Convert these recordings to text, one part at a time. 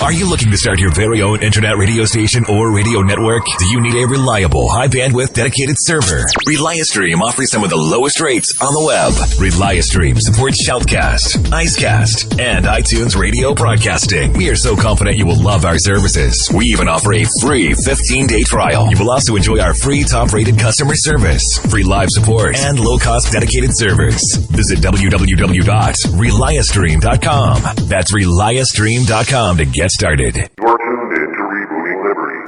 Are you looking to start your very own internet radio station or radio network? Do you need a reliable, high-bandwidth, dedicated server? ReliaStream offers some of the lowest rates on the web. ReliaStream supports Shoutcast, Icecast, and iTunes radio broadcasting. We are so confident you will love our services. We even offer a free 15-day trial. You will also enjoy our free top-rated customer service, free live support, and low-cost dedicated servers. Visit www.reliastream.com. That's reliastream.com to get started. You're tuned in to Rebooting Liberty.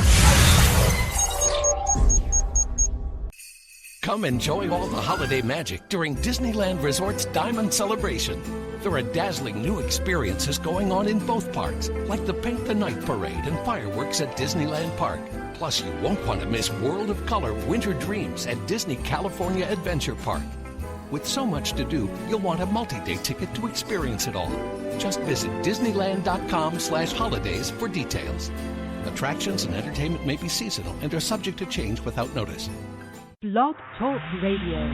Come enjoy all the holiday magic during Disneyland Resort's Diamond Celebration. There are dazzling new experiences going on in both parks, like the Paint the Night Parade and fireworks at Disneyland Park. Plus, you won't want to miss World of Color Winter Dreams at Disney California Adventure Park. With so much to do, you'll want a multi-day ticket to experience it all. Just visit Disneyland.com/holidays for details. Attractions and entertainment may be seasonal and are subject to change without notice. Blog Talk Radio.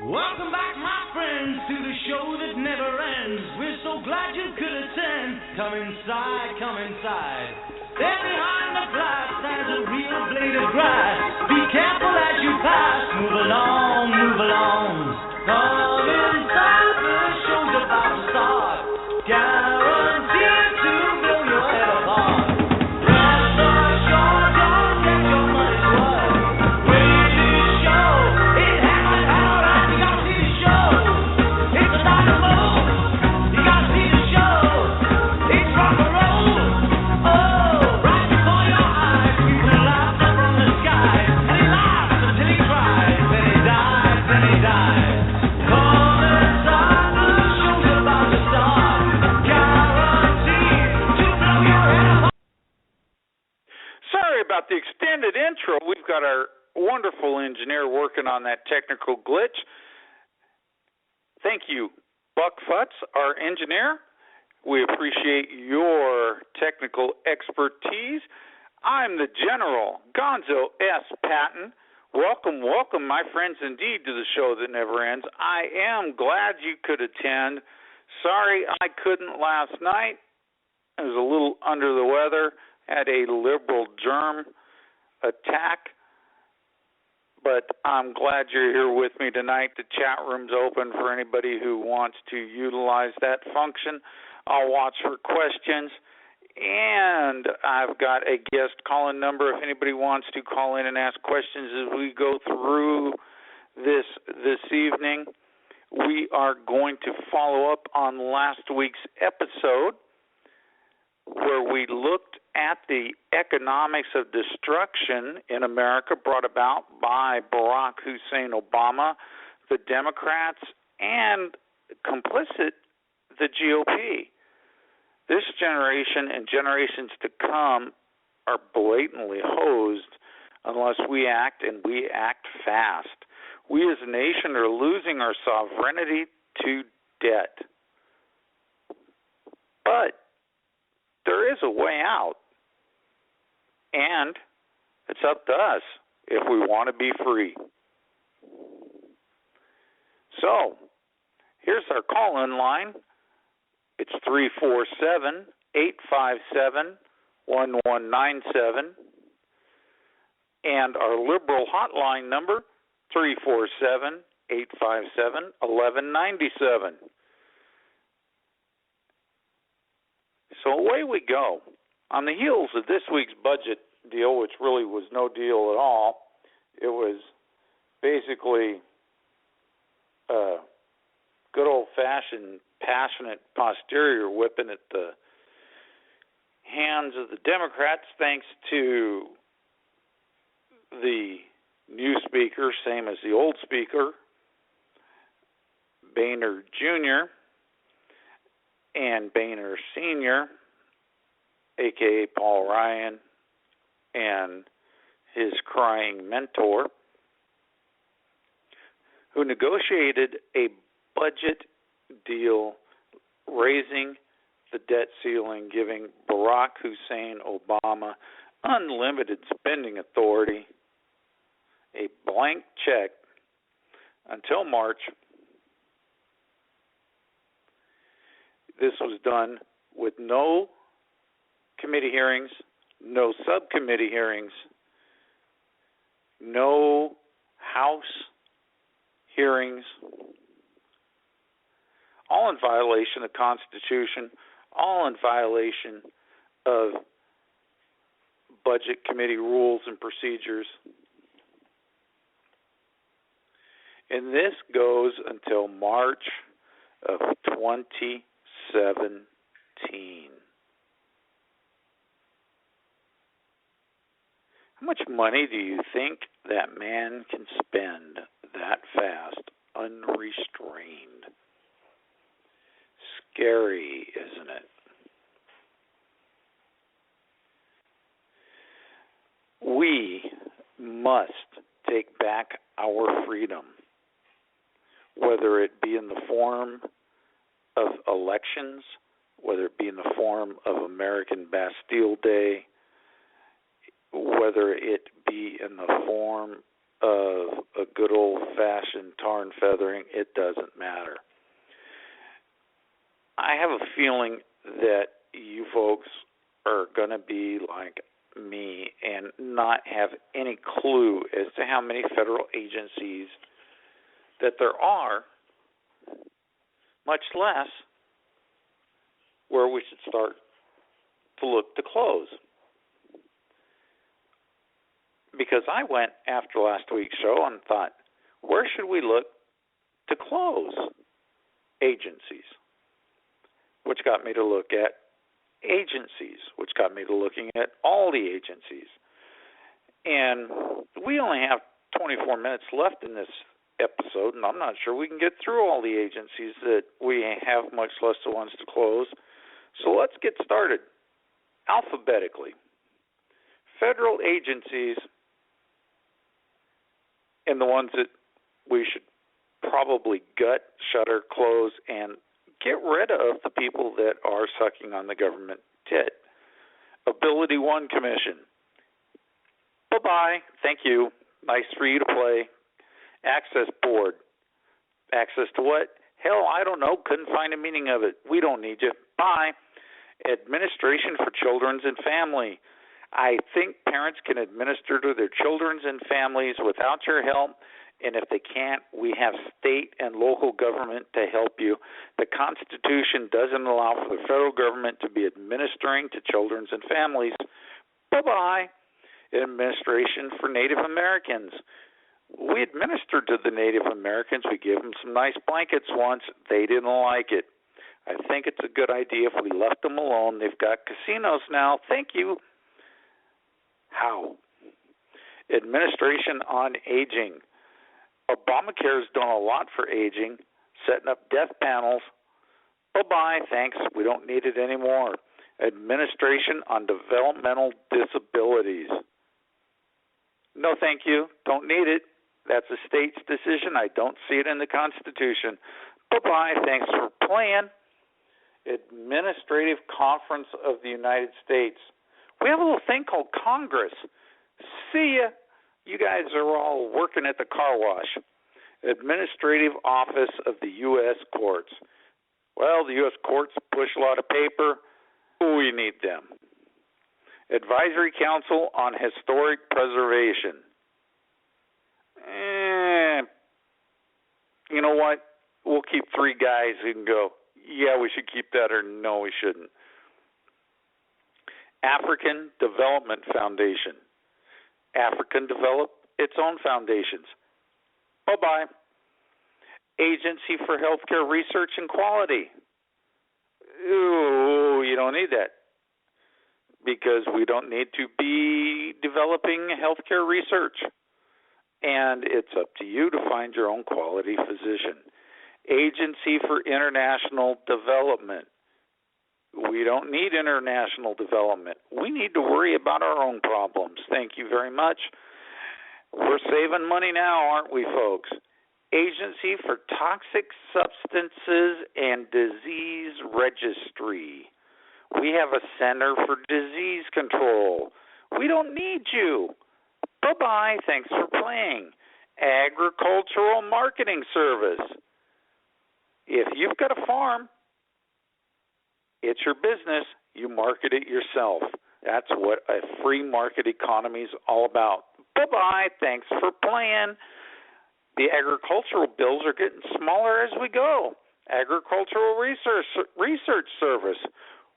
Welcome back, my friends, to the show that never ends. We're so glad you could attend. Come inside, come inside. There behind the glass stands a real blade of grass. Be careful as you pass. Move along, move along. Come inside, the show's about to start. Guaranteed to blow your head apart. Rest assured, don't get your money's worth. Wait to show. It happened all right. You gotta see the show. It's a dynamo. You gotta see the show. It's rock and roll. Oh, right before your eyes. People laugh up from the sky. And he laughs until he cries. Then he dies, then he dies. Come inside, the show's about to start. Sorry about the extended intro. We've got our wonderful engineer working on that technical glitch. Thank you, Buck Futz, our engineer. We appreciate your technical expertise. I'm the General, Gonzo S. Patton. Welcome, welcome, my friends, indeed, to the show that never ends. I am glad you could attend. Sorry I couldn't last night. I was a little under the weather. Had a liberal germ attack, but I'm glad you're here with me tonight. The chat room's open for anybody who wants to utilize that function. I'll watch for questions, and I've got a guest call-in number if anybody wants to call in and ask questions as we go through this evening. We are going to follow up on last week's episode where we looked at the economics of destruction in America brought about by Barack Hussein Obama, the Democrats, and complicit the GOP. This generation and generations to come are blatantly hosed unless we act, and we act fast. We as a nation are losing our sovereignty to debt. But there is a way out, and it's up to us if we want to be free. So, here's our call-in line. It's 347-857-1197, and our liberal hotline number, 347-857-1197. So away we go. On the heels of this week's budget deal, which really was no deal at all, it was basically good old-fashioned, passionate posterior whipping at the hands of the Democrats, thanks to the new speaker, same as the old speaker, Boehner Jr., and Boehner Sr., a.k.a. Paul Ryan, and his crying mentor, who negotiated a budget deal raising the debt ceiling, giving Barack Hussein Obama unlimited spending authority, a blank check until March, this was done with no committee hearings, no subcommittee hearings, no House hearings, all in violation of the Constitution, all in violation of Budget Committee rules and procedures. And this goes until March of 2017. How much money do you think that man can spend that fast, unrestrained? Scary, isn't it? We must take back our freedom, whether it be in the form of elections, whether it be in the form of American Bastille Day, whether it be in the form of a good old-fashioned tar and feathering, it doesn't matter. I have a feeling that you folks are going to be like me and not have any clue as to how many federal agencies that there are, much less where we should start to look to close. Because I went after last week's show and thought, where should we look to close agencies? Which got me to look at agencies, which got me to looking at all the agencies. And we only have 24 minutes left in this episode, and I'm not sure we can get through all the agencies that we have, much less the ones to close. So let's get started alphabetically. Federal agencies, and the ones that we should probably gut, shutter, close, and get rid of the people that are sucking on the government tit. Ability One Commission. Bye-bye. Thank you. Nice for you to play. Access Board. Access to what? Hell, I don't know. Couldn't find a meaning of it. We don't need you. Bye. Administration for Children's and Family. I think parents can administer to their children's and families without your help, and if they can't, we have state and local government to help you. The Constitution doesn't allow for the federal government to be administering to children's and families. Bye-bye. Administration for Native Americans. We administered to the Native Americans. We gave them some nice blankets once. They didn't like it. I think it's a good idea if we left them alone. They've got casinos now. Thank you. How? Administration on Aging. Obamacare has done a lot for aging, setting up death panels. Bye-bye, thanks. We don't need it anymore. Administration on Developmental Disabilities. No, thank you. Don't need it. That's a state's decision. I don't see it in the Constitution. Bye-bye, thanks for playing. Administrative Conference of the United States. We have a little thing called Congress. See ya. You guys are all working at the car wash. Administrative Office of the U.S. Courts. Well, the U.S. Courts push a lot of paper. We need them. Advisory Council on Historic Preservation. You know what? We'll keep three guys who can go, yeah, we should keep that, or no, we shouldn't. African Development Foundation. African develop its own foundations. Bye-bye. Agency for Healthcare Research and Quality. Ooh, you don't need that, because we don't need to be developing healthcare research. And it's up to you to find your own quality physician. Agency for International Development. We don't need international development. We need to worry about our own problems. Thank you very much. We're saving money now, aren't we, folks? Agency for Toxic Substances and Disease Registry. We have a Center for Disease Control. We don't need you. Bye-bye. Thanks for playing. agricultural marketing service. If you've got a farm, it's your business. You market it yourself. That's what a free market economy is all about. Bye-bye. Thanks for playing. The agricultural bills are getting smaller as we go. Agricultural research service.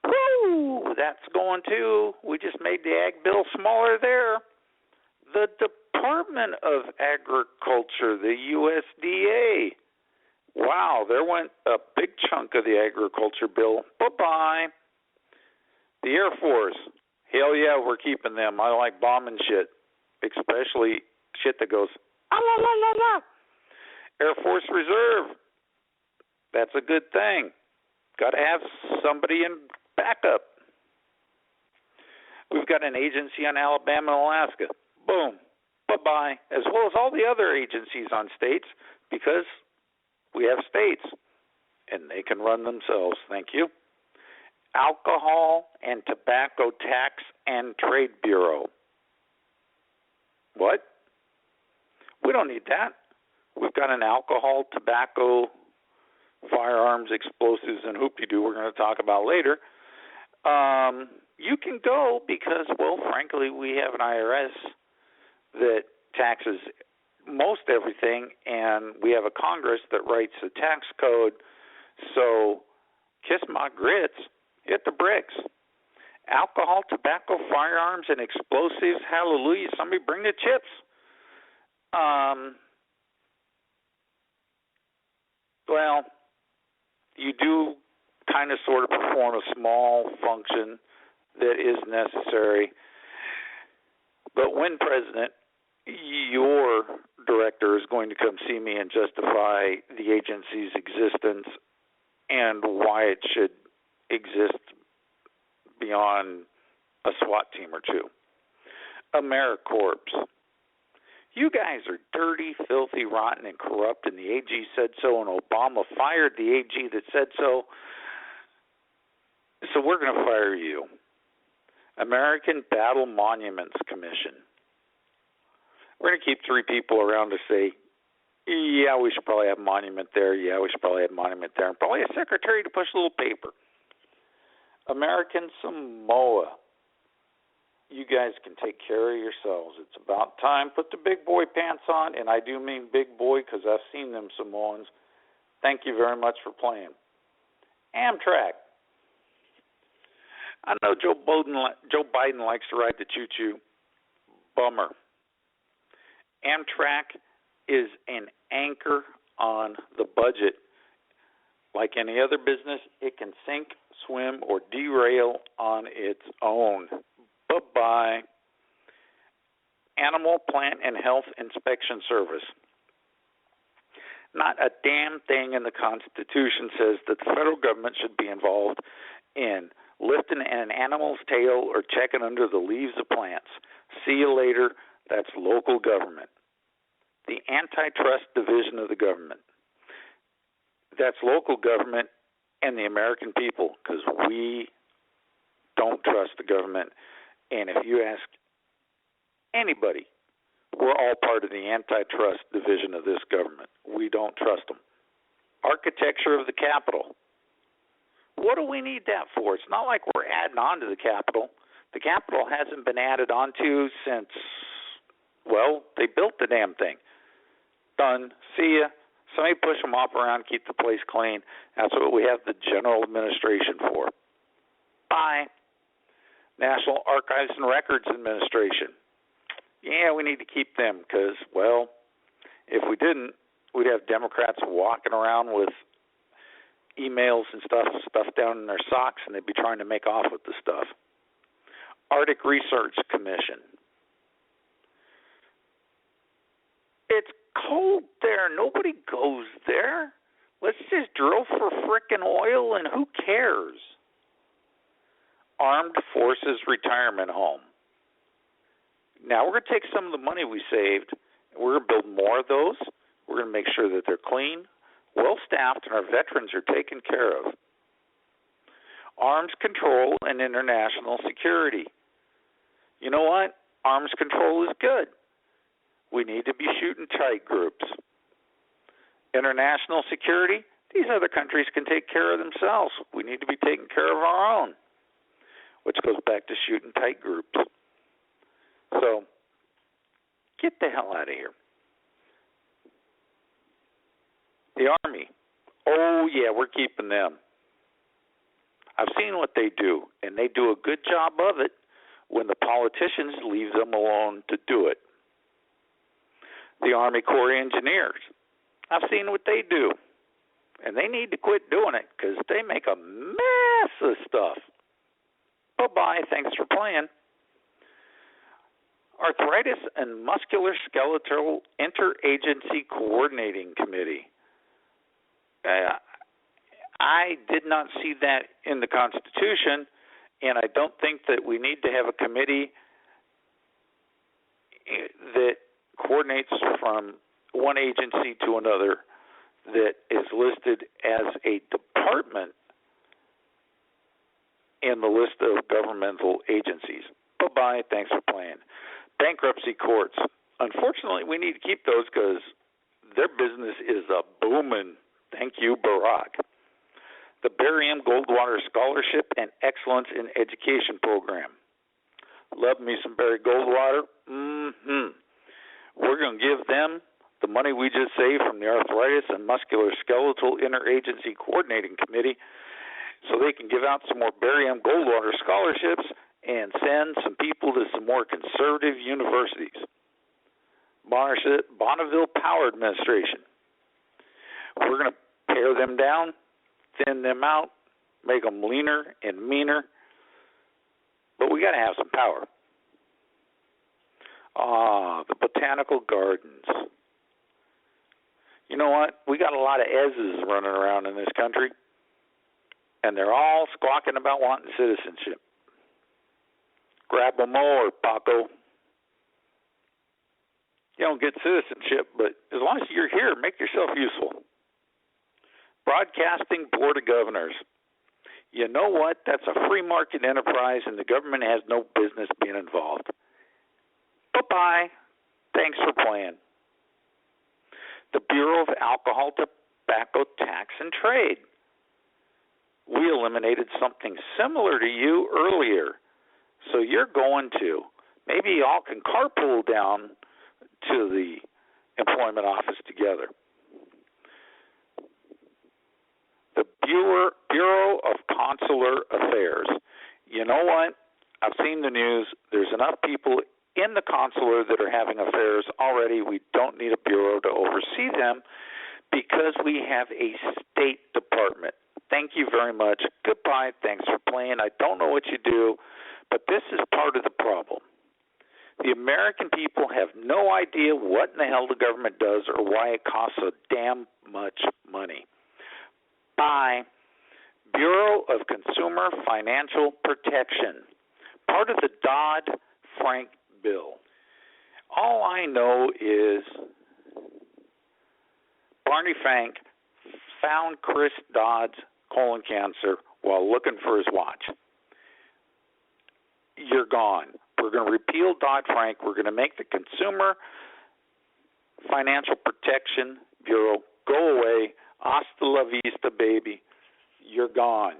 Woo! That's going too. We just made the ag bill smaller there. The Department of Agriculture, the USDA. Wow, there went a big chunk of the agriculture bill. Bye-bye. The Air Force. Hell yeah, we're keeping them. I like bombing shit, especially shit that goes, ah, la, la, la, la. Air Force Reserve. That's a good thing. Got to have somebody in backup. We've got an agency on Alabama and Alaska. Boom. Bye-bye. As well as all the other agencies on states, because we have states, and they can run themselves. Thank you. Alcohol and Tobacco Tax and Trade Bureau. What? We don't need that. We've got an alcohol, tobacco, firearms, explosives, and hoop-de-doo we're going to talk about later. You can go because, well, frankly, we have an IRS that taxes most everything, and we have a Congress that writes the tax code. So kiss my grits, hit the bricks. Alcohol, tobacco, firearms, and explosives. Hallelujah. Somebody bring the chips. Well, you do kind of sort of perform a small function that is necessary. But when president, your director is going to come see me and justify the agency's existence and why it should exist beyond a SWAT team or two. AmeriCorps. You guys are dirty, filthy, rotten, and corrupt, and the AG said so, and Obama fired the AG that said so. So we're going to fire you. American Battle Monuments Commission. We're going to keep 3 people around to say, yeah, we should probably have a monument there. Yeah, we should probably have a monument there. And probably a secretary to push a little paper. American Samoa. You guys can take care of yourselves. It's about time. Put the big boy pants on, and I do mean big boy because I've seen them Samoans. Thank you very much for playing. Amtrak. I know Joe Biden likes to ride the choo-choo. Bummer. Amtrak is an anchor on the budget. Like any other business, it can sink, swim, or derail on its own. Bye-bye. Animal, Plant, and Health Inspection Service. Not a damn thing in the Constitution says that the federal government should be involved in lifting an animal's tail or checking under the leaves of plants. See you later. That's local government. The antitrust division of the government. That's local government and the American people, because we don't trust the government. And if you ask anybody, we're all part of the antitrust division of this government. We don't trust them. Architecture of the Capitol. What do we need that for? It's not like we're adding on to the Capitol. The Capitol hasn't been added onto since, well, they built the damn thing. Done. See ya. Somebody push them off around, keep the place clean. That's what we have the general administration for. Bye. National Archives and Records Administration. Yeah, we need to keep them because, well, if we didn't, we'd have Democrats walking around with emails and stuff down in their socks, and they'd be trying to make off with the stuff. Arctic Research Commission. It's cold there. Nobody goes there. Let's just drill for frickin' oil, and who cares? Armed Forces Retirement Home. Now we're going to take some of the money we saved, and we're going to build more of those. We're going to make sure that they're clean, well-staffed, and our veterans are taken care of. Arms control and international security. You know what? Arms control is good. we need to be shooting tight groups. International security, these other countries can take care of themselves. We need to be taking care of our own, which goes back to shooting tight groups. So, get the hell out of here. The Army, oh yeah, we're keeping them. I've seen what they do, and they do a good job of it when the politicians leave them alone to do it. The Army Corps of Engineers, I've seen what they do, and they need to quit doing it because they make a mess of stuff. Bye-bye, thanks for playing. Arthritis and Musculoskeletal Interagency Coordinating Committee. I did not see that in the Constitution, and I don't think that we need to have a committee that coordinates from one agency to another that is listed as a department in the list of governmental agencies. Bye-bye, thanks for playing. Bankruptcy courts. Unfortunately, we need to keep those because their business is a booming. Thank you, Barack. The Barry M. Goldwater Scholarship and Excellence in Education Program. Love me some Barry Goldwater. We're going to give them the money we just saved from the Arthritis and Musculoskeletal Interagency Coordinating Committee so they can give out some more Barry M. Goldwater scholarships and send some people to some more conservative universities. Bonneville Power Administration. We're going to pare them down, thin them out, make them leaner and meaner, but we got to have some power. The botanical gardens. You know what? We got a lot of Ez's running around in this country, and they're all squawking about wanting citizenship. Grab them more, Paco. You don't get citizenship, but as long as you're here, make yourself useful. Broadcasting Board of Governors. You know what? That's a free market enterprise, and the government has no business being involved. Bye-bye. Thanks for playing. The Bureau of Alcohol, Tobacco, Tax, and Trade. We eliminated something similar to you earlier. So you're going to. Maybe y'all can carpool down to the employment office together. The Bureau of Consular Affairs. You know what? I've seen the news. There's enough people in the consular that are having affairs already. We don't need a bureau to oversee them because we have a State Department. Thank you very much. Goodbye. Thanks for playing. I don't know what you do, but this is part of the problem. The American people have no idea what in the hell the government does or why it costs so damn much money. Bye. Bureau of Consumer Financial Protection, part of the Dodd-Frank bill. All I know is Barney Frank found Chris Dodd's colon cancer while looking for his watch. You're gone. We're going to repeal Dodd-Frank. We're going to make the Consumer Financial Protection Bureau go away. Hasta la vista, baby. You're gone.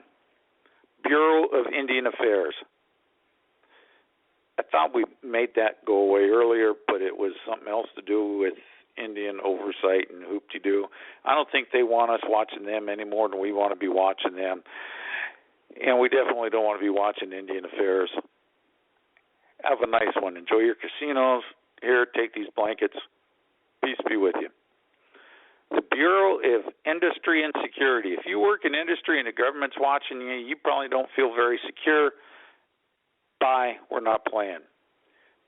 Bureau of Indian Affairs. I thought we made that go away earlier, but it was something else to do with Indian oversight and hoop-de-doo. I don't think they want us watching them any more than we want to be watching them. And we definitely don't want to be watching Indian Affairs. Have a nice one. Enjoy your casinos. Here, take these blankets. Peace be with you. The Bureau of Industry and Security. If you work in industry and the government's watching you, you probably don't feel very secure. Bye. We're not playing.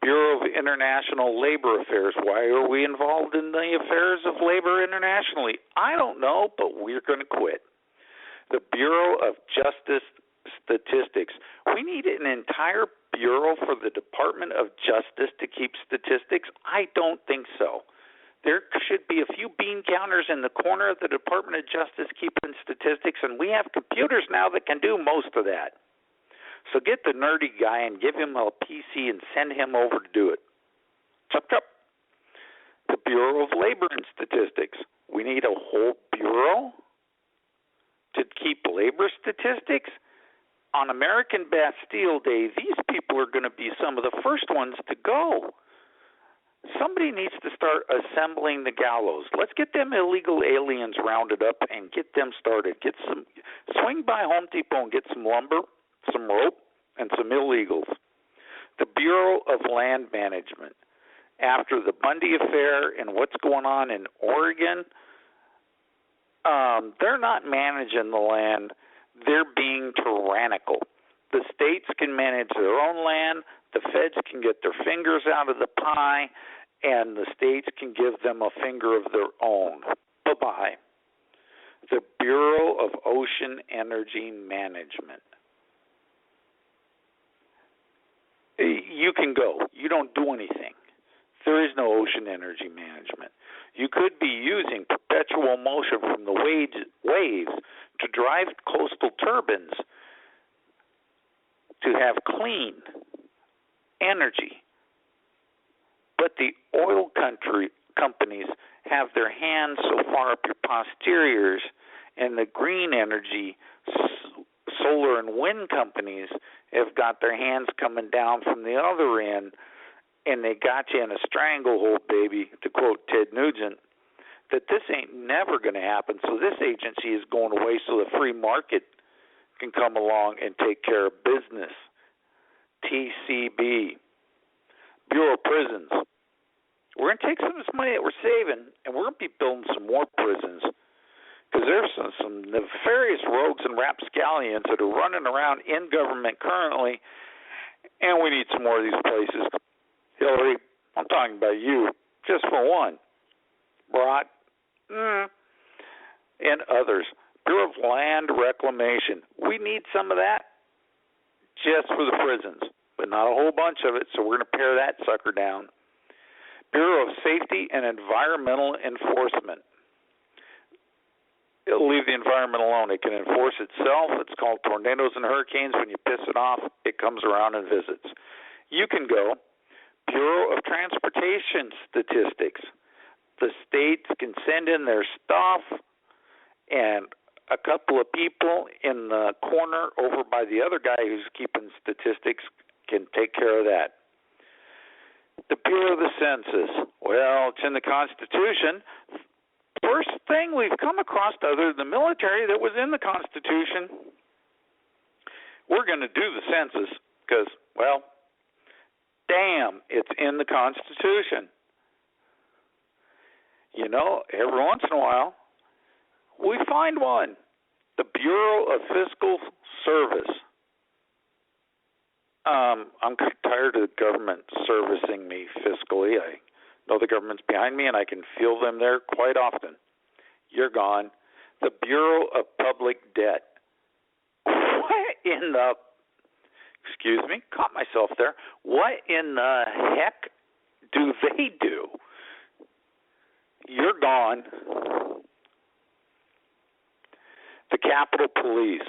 Bureau of International Labor Affairs. Why are we involved in the affairs of labor internationally? I don't know, but we're going to quit. The Bureau of Justice Statistics. We need an entire bureau for the Department of Justice to keep statistics? I don't think so. There should be a few bean counters in the corner of the Department of Justice keeping statistics, and we have computers now that can do most of that. So get the nerdy guy and give him a PC and send him over to do it. Chop, chop. The Bureau of Labor and Statistics. We need a whole bureau to keep labor statistics? On American Bastille Day, these people are going to be some of the first ones to go. Somebody needs to start assembling the gallows. Let's get them illegal aliens rounded up and get them started. Swing by Home Depot and get some lumber, some rope, and some illegals. The Bureau of Land Management. After the Bundy affair and what's going on in Oregon, they're not managing the land. They're being tyrannical. The states can manage their own land. The feds can get their fingers out of the pie, and the states can give them a finger of their own. Bye-bye. The Bureau of Ocean Energy Management. You can go. You don't do anything. There is no ocean energy management. You could be using perpetual motion from the waves to drive coastal turbines to have clean energy. But the oil companies have their hands so far up your posteriors, and the green energy, solar and wind companies have got their hands coming down from the other end, and they got you in a stranglehold, baby, to quote Ted Nugent, that this ain't never going to happen. So this agency is going away so the free market can come along and take care of business. TCB. Bureau of Prisons. We're going to take some of this money that we're saving, and we're going to be building some more prisons, because there's some nefarious rogues and rapscallions that are running around in government currently, and we need some more of these places. Hillary, I'm talking about you, just for one. Brock, and others. Bureau of Land Reclamation. We need some of that just for the prisons, but not a whole bunch of it, so we're going to pare that sucker down. Bureau of Safety and Environmental Enforcement. It'll leave the environment alone. It can enforce itself. It's called tornadoes and hurricanes. When you piss it off, it comes around and visits. You can go. Bureau of Transportation Statistics. The states can send in their stuff, and a couple of people in the corner over by the other guy who's keeping statistics can take care of that. The Bureau of the Census. Well, it's in the Constitution. First thing we've come across other than the military that was in the Constitution. We're going to do the census because, well, damn, it's in the Constitution. You know, every once in a while, we find one. The Bureau of Fiscal Service. I'm tired of the government servicing me fiscally. I know the government's behind me, and I can feel them there quite often. You're gone. The Bureau of Public Debt. What in the... Excuse me, caught myself there. What in the heck do they do? You're gone. The Capitol Police.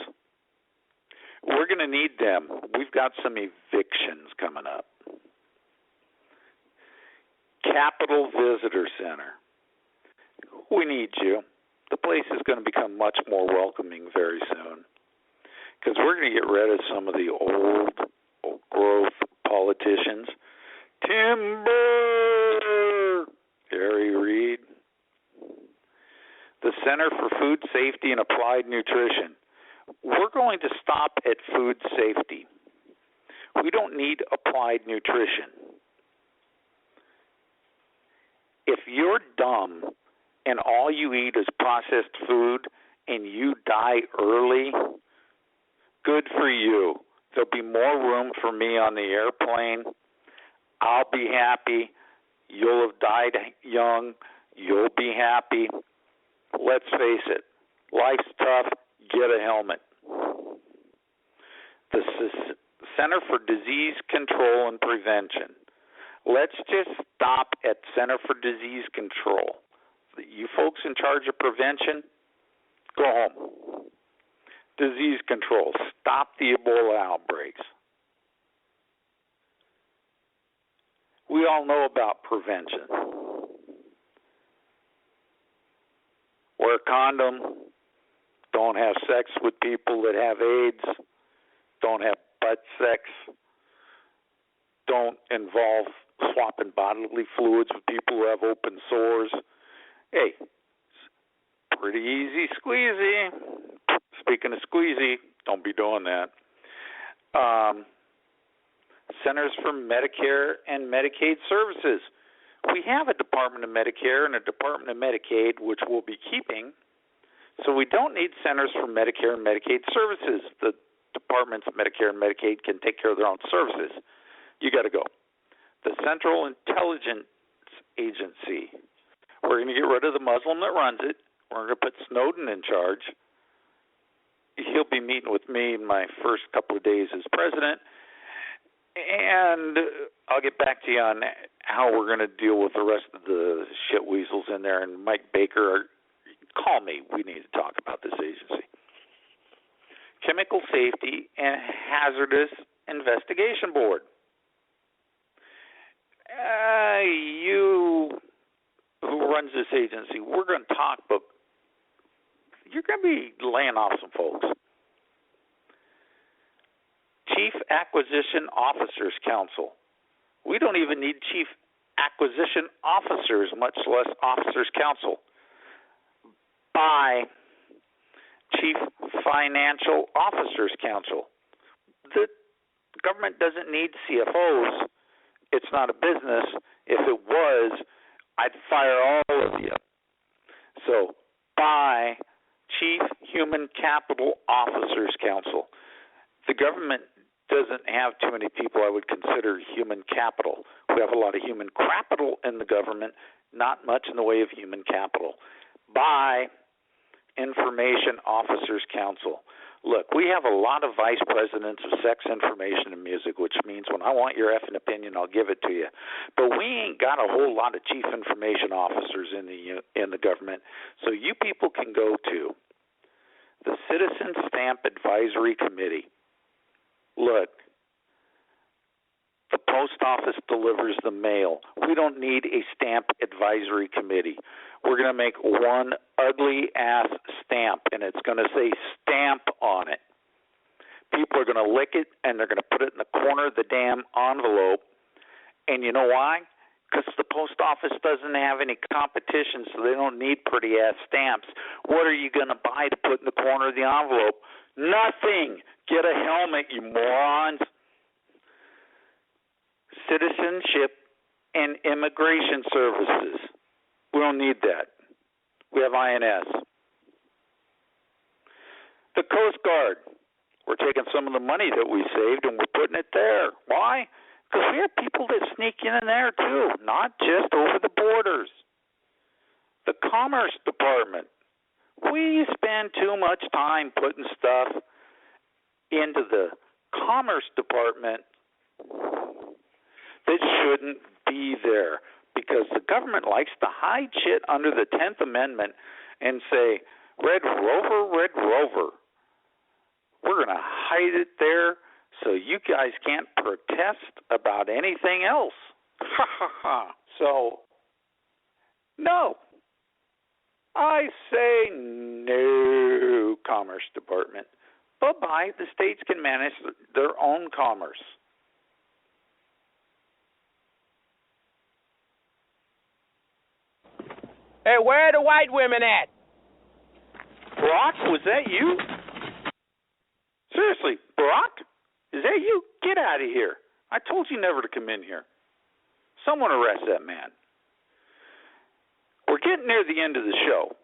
We're going to need them. We've got some evictions coming up. Capitol Visitor Center. We need you. The place is going to become much more welcoming very soon, because we're going to get rid of some of the old growth politicians. Timber! Harry Reid. The Center for Food Safety and Applied Nutrition. We're going to stop at food safety. We don't need applied nutrition. If you're dumb and all you eat is processed food and you die early, good for you. There'll be more room for me on the airplane. I'll be happy. You'll have died young. You'll be happy. Let's face it. Life's tough. Get a helmet. The Center for Disease Control and Prevention. Let's just stop at Center for Disease Control. You folks in charge of prevention, go home. Disease control. Stop the Ebola outbreaks. We all know about prevention. wear a condom, don't have sex with people that have AIDS, don't have butt sex, don't involve swapping bodily fluids with people who have open sores. Hey, pretty easy squeezy. Speaking of squeezy, don't be doing that. Centers for Medicare and Medicaid Services. We have a Department of Medicare and a Department of Medicaid, which we'll be keeping. So we don't need Centers for Medicare and Medicaid Services. The departments of Medicare and Medicaid can take care of their own services. You got to go. The Central Intelligence Agency. We're going to get rid of the Muslim that runs it. We're going to put Snowden in charge. He'll be meeting with me in my first couple of days as president. And I'll get back to you on how we're going to deal with the rest of the shit weasels in there. And Mike Baker, call me. We need to talk about this agency. Chemical Safety and Hazardous Investigation Board. You who runs this agency, we're going to talk, but you're going to be laying off some folks. Chief Acquisition Officers Council. We don't even need Chief Acquisition Officers, much less Officers Council. By Chief Financial Officers Council. The government doesn't need CFOs. It's not a business. If it was, I'd fire all of you. So, by Chief Human Capital Officers Council. The government doesn't have too many people I would consider human capital. We have a lot of human capital in the government, not much in the way of human capital. By Information Officers Council. Look, we have a lot of vice presidents of sex, information, and music, which means when I want your effing opinion, I'll give it to you. But we ain't got a whole lot of chief information officers in the government. So you people can go to the Citizen Stamp Advisory Committee. Look, the post office delivers the mail. We don't need a stamp advisory committee. We're going to make one ugly-ass stamp, and it's going to say stamp on it. People are going to lick it, and they're going to put it in the corner of the damn envelope. And you know why? Because the post office doesn't have any competition, so they don't need pretty-ass stamps. What are you going to buy to put in the corner of the envelope? Nothing. Get a helmet, you morons. Citizenship and Immigration Services. We don't need that. We have INS. The Coast Guard. We're taking some of the money that we saved and we're putting it there. Why? Because we have people that sneak in there too, not just over the borders. The Commerce Department. We spend too much time putting stuff into the Commerce Department that shouldn't be there, because the government likes to hide shit under the 10th Amendment and say, Red Rover, we're going to hide it there so you guys can't protest about anything else. Ha ha ha. So, no. I say no, Commerce Department. Bye-bye. The states can manage their own commerce. Hey, where are the white women at? Brock, was that you? Seriously, Brock? Is that you? Get out of here. I told you never to come in here. Someone arrest that man. We're getting near the end of the show.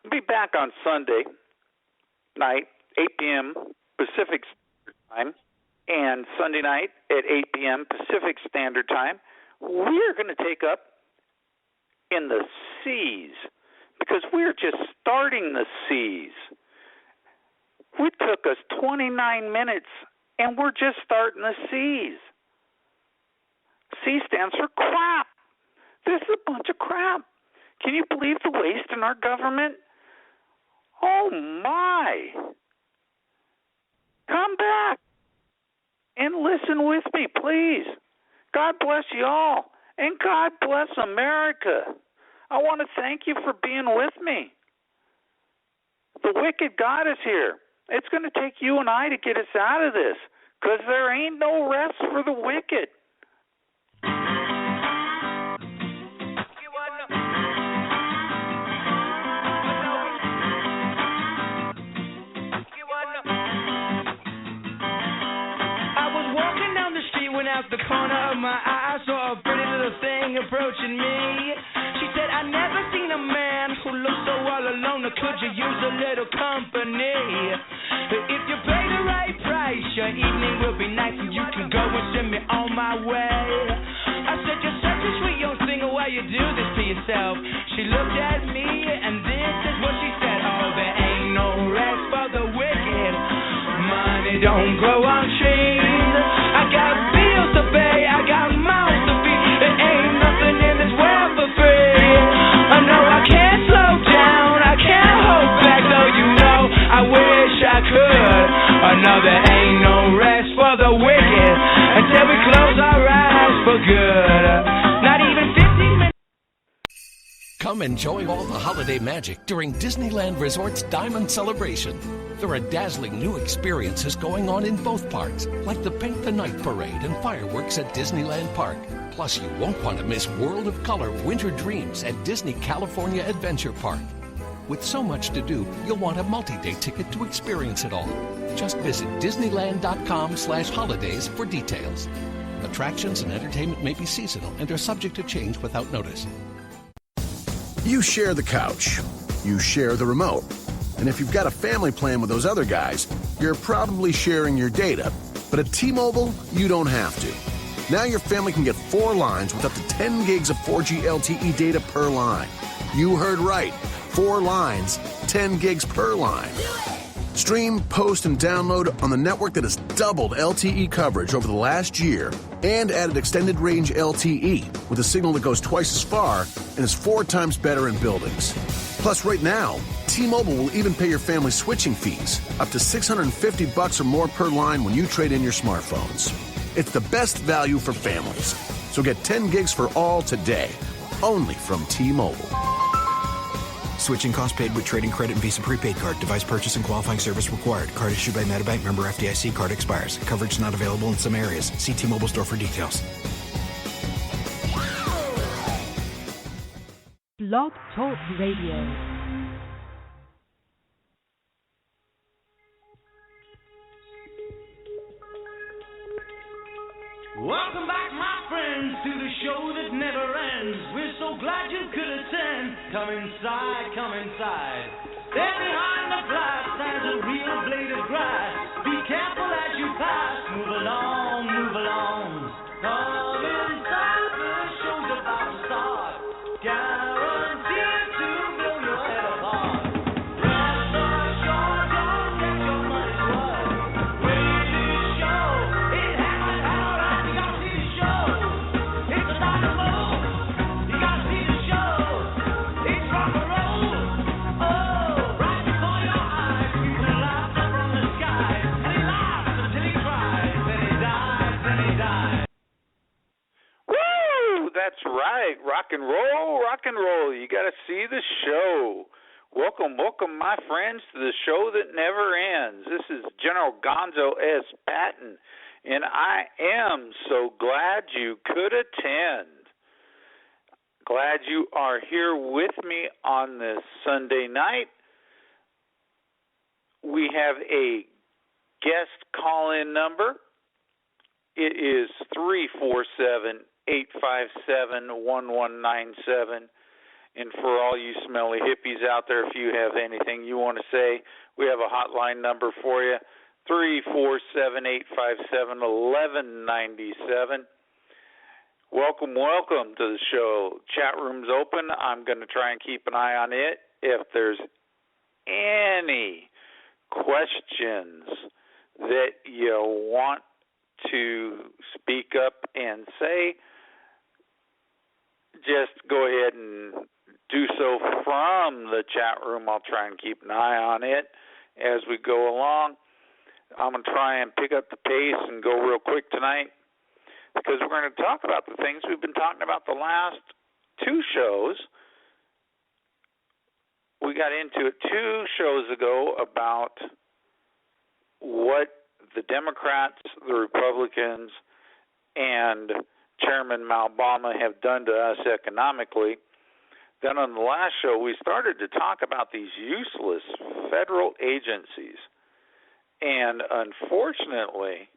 I'll be back on Sunday night, 8 p.m. Pacific Standard Time, and Sunday night at 8 p.m. Pacific Standard Time. We're going to take up in the seas, because we're just starting the seas. It took us 29 minutes, and we're just starting the seas. C stands for crap. This is a bunch of crap. Can you believe the waste in our government? Oh, my. Come back and listen with me, please. God bless you all. And God bless America. I want to thank you for being with me. The wicked God is here. It's going to take you and I to get us out of this, because there ain't no rest for the wicked. Out the corner of my eye, I saw a pretty little thing approaching me. She said, I never seen a man who looked so all alone. Or could you use a little company? If you pay the right price, your evening will be nice, and you can go and send me on my way. I said, you're such a sweet young singer, why you do this to yourself? She looked at me, and this is what she said. Oh, there ain't no rest for the wicked. Money don't grow on trees. I got bills to pay, I got mouths to feed. There ain't nothing in this world for free. I know I can't slow down, I can't hold back, though you know I wish I could. I know there ain't no rest for the wicked until we close our eyes for good. Not even 15 minutes. Come enjoy all the holiday magic during Disneyland Resort's Diamond Celebration. There are dazzling new experiences going on in both parks, like the Paint the Night Parade and fireworks at Disneyland Park. Plus, you won't want to miss World of Color Winter Dreams at Disney California Adventure Park. With so much to do, you'll want a multi-day ticket to experience it all. Just visit Disneyland.com/holidays for details. Attractions and entertainment may be seasonal and are subject to change without notice. You share the couch. You share the remote. And if you've got a family plan with those other guys, you're probably sharing your data. But at T-Mobile, you don't have to. Now your family can get 4 lines with up to 10 gigs of 4G LTE data per line. You heard right. 4 lines, 10 gigs per line. Stream, post, and download on the network that has doubled LTE coverage over the last year and added extended range LTE with a signal that goes twice as far and is 4 times better in buildings. Plus, right now, T-Mobile will even pay your family switching fees, up to $650 or more per line when you trade in your smartphones. It's the best value for families. So get 10 gigs for all today, only from T-Mobile. Switching costs paid with trading credit and Visa prepaid card. Device purchase and qualifying service required. Card issued by MetaBank. Member FDIC. Card expires. Coverage not available in some areas. See T-Mobile store for details. Blog Talk Radio. Welcome back, my friends, to the show that never ends. We're so glad you could attend. Come inside, come inside. There behind the glass stands a real blade of grass. Be careful as you pass. Move along, move along. Come inside, the show's about to start. Guaranteed to blow your head apart. Rest assured, don't get your money's worth. Really show, it happened how right. You gotta see the show. It's not a move. You gotta see the show. It's rock and roll. Oh, right before your eyes. People laugh up from the sky. And he laughs until he cries. Then he dies, then he dies. Woo! That's right. Rock and roll, rock and roll. You got to see the show. Welcome, welcome, my friends, to the show that never ends. This is General Gonzo S. Patton, and I am so glad you could attend. Glad you are here with me on this Sunday night. We have a guest call-in number. It is 347-857-1197. And for all you smelly hippies out there, if you have anything you want to say, we have a hotline number for you, 347-857-1197. Welcome, welcome to the show. Chat room's open. I'm going to try and keep an eye on it. If there's any questions that you want to speak up and say, just go ahead and do so from the chat room. I'll try and keep an eye on it as we go along. I'm going to try and pick up the pace and go real quick tonight because we're going to talk about the things we've been talking about the last 2 shows. we got into it 2 shows ago about what the Democrats, the Republicans, and Chairman Obama have done to us economically. Then on the last show, we started to talk about these useless federal agencies. And unfortunately,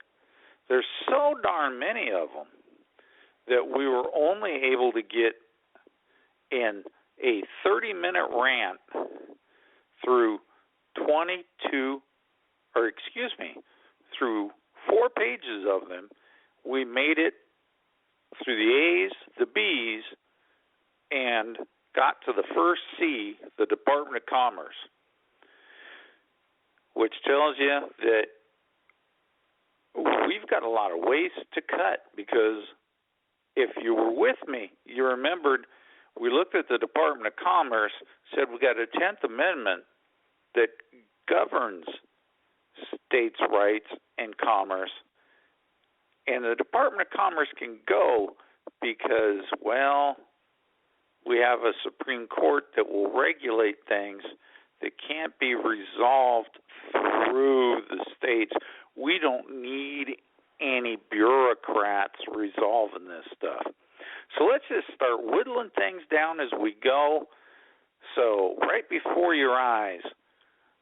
there's so darn many of them that we were only able to get in a 30-minute rant through through 4 pages of them. We made it through the A's, the B's, and got to the first C, the Department of Commerce, which tells you that we've got a lot of ways to cut, because if you were with me, you remembered we looked at the Department of Commerce, said we got a 10th Amendment that governs states' rights and commerce, and the Department of Commerce can go because, well, we have a Supreme Court that will regulate things that can't be resolved through the states. We don't need any bureaucrats resolving this stuff. So let's just start whittling things down as we go. So right before your eyes,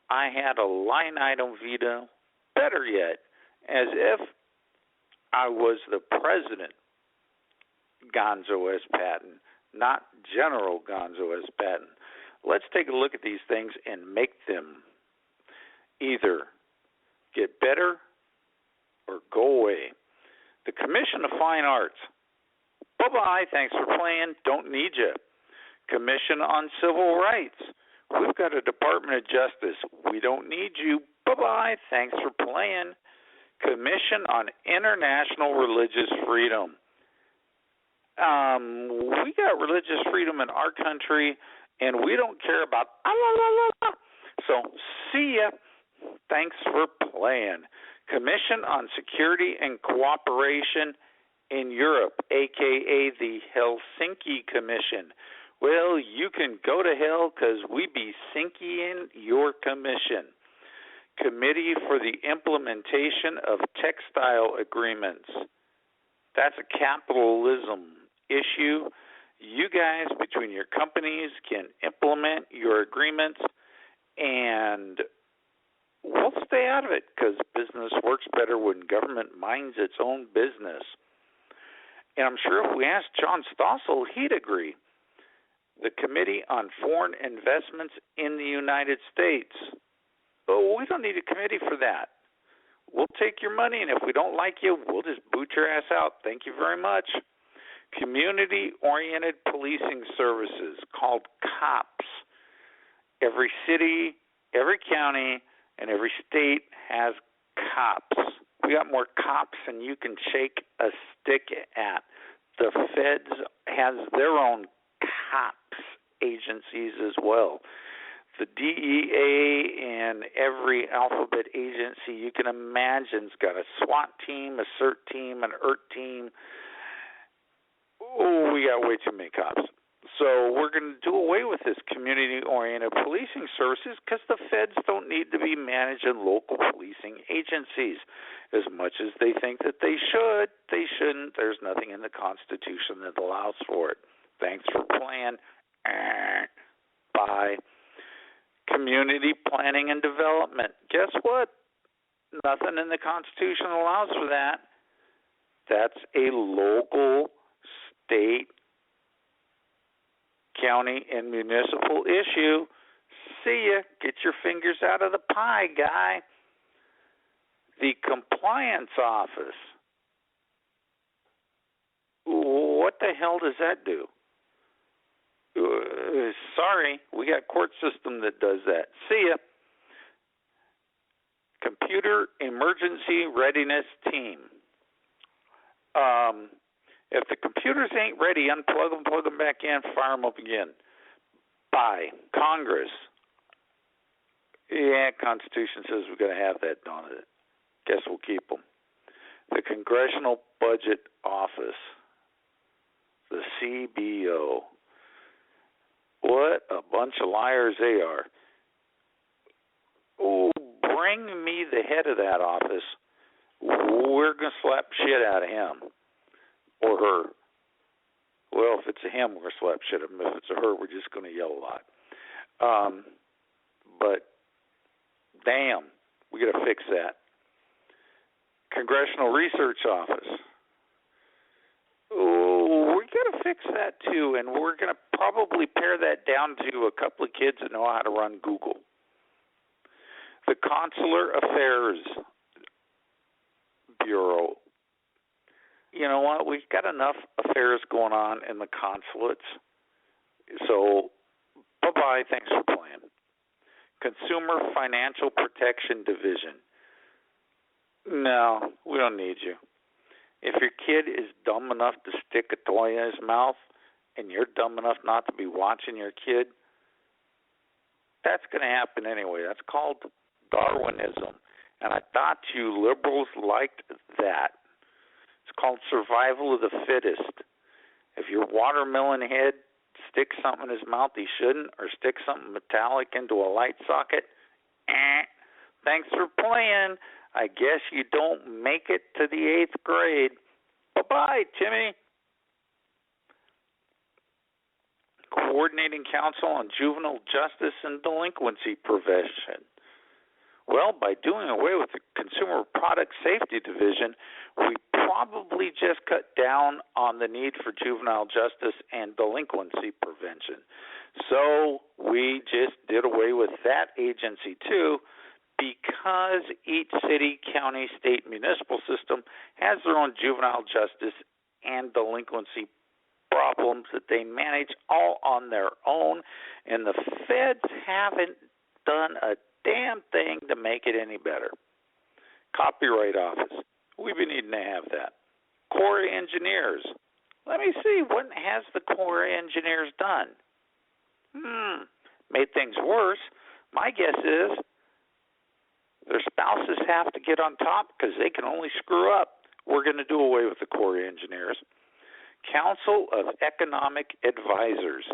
I had a line item veto, better yet, as if I was the president, Gonzo S. Patton, not General Gonzo S. Patton. Let's take a look at these things and make them either get better or go away. The Commission of Fine Arts. Bye-bye, thanks for playing, don't need you. Commission on Civil Rights. We've got a Department of Justice. We don't need you. Bye-bye, thanks for playing. Commission on International Religious Freedom. We got religious freedom in our country, and we don't care about So, see ya. Thanks for playing. Commission on Security and Cooperation in Europe, a.k.a. the Helsinki Commission. Well, you can go to hell because we be sinking your commission. Committee for the Implementation of Textile Agreements. That's a capitalism issue. You guys, between your companies, can implement your agreements, and we'll stay out of it because business works better when government minds its own business. And I'm sure if we asked John Stossel, he'd agree. The Committee on Foreign Investments in the United States. Oh, we don't need a committee for that. We'll take your money, and if we don't like you, we'll just boot your ass out. Thank you very much. Community-oriented policing services called COPS. Every city, every county, and every state has COPS. We got more cops than you can shake a stick at. The feds has their own COPS agencies as well. The DEA and every alphabet agency you can imagine's got a SWAT team, a CERT team, an ERT team. Oh, we got way too many cops. So we're going to do away with this community-oriented policing services because the feds don't need to be managing local policing agencies. As much as they think that they should, they shouldn't. There's nothing in the Constitution that allows for it. Thanks for playing. Bye. Community planning and development. Guess what? Nothing in the Constitution allows for that. That's a local, state, county, and municipal issue. See ya. Get your fingers out of the pie, guy. The Compliance Office. What the hell does that do? Sorry, we got court system that does that. See ya. Computer Emergency Readiness Team. If the computers ain't ready, unplug them, plug them back in, fire them up again. Bye. Congress. Yeah, Constitution says we're going to have that, don't it? Guess we'll keep them. The Congressional Budget Office. The CBO. What a bunch of liars they are. Oh, bring me the head of that office. We're going to slap shit out of him or her. Well, if it's a him, we're going to slap shit at him. If it's a her, we're just going to yell a lot. But, damn, we got to fix that. Congressional Research Office. Oh, we got to fix that too, and we're going to probably pare that down to a couple of kids that know how to run Google. The Consular Affairs Bureau. You know what? We've got enough affairs going on in the consulates. So, bye-bye. Thanks for playing. Consumer Financial Protection Division. No, we don't need you. If your kid is dumb enough to stick a toy in his mouth and you're dumb enough not to be watching your kid, that's going to happen anyway. That's called Darwinism. And I thought you liberals liked that. It's called survival of the fittest. If your watermelon head sticks something in his mouth he shouldn't, or sticks something metallic into a light socket, thanks for playing. I guess you don't make it to the 8th grade. Bye-bye, Timmy. Coordinating Council on Juvenile Justice and Delinquency Prevention. Well, by doing away with the Consumer Product Safety Division, we probably just cut down on the need for juvenile justice and delinquency prevention. So we just did away with that agency too, because each city, county, state, municipal system has their own juvenile justice and delinquency problems that they manage all on their own, and the feds haven't done a damn thing to make it any better. Copyright Office. We've been needing to have that. Corps of Engineers. Let me see, what has the Corps of Engineers done? Made things worse. My guess is their spouses have to get on top because they can only screw up. We're going to do away with the Corps of Engineers. Council of Economic Advisors.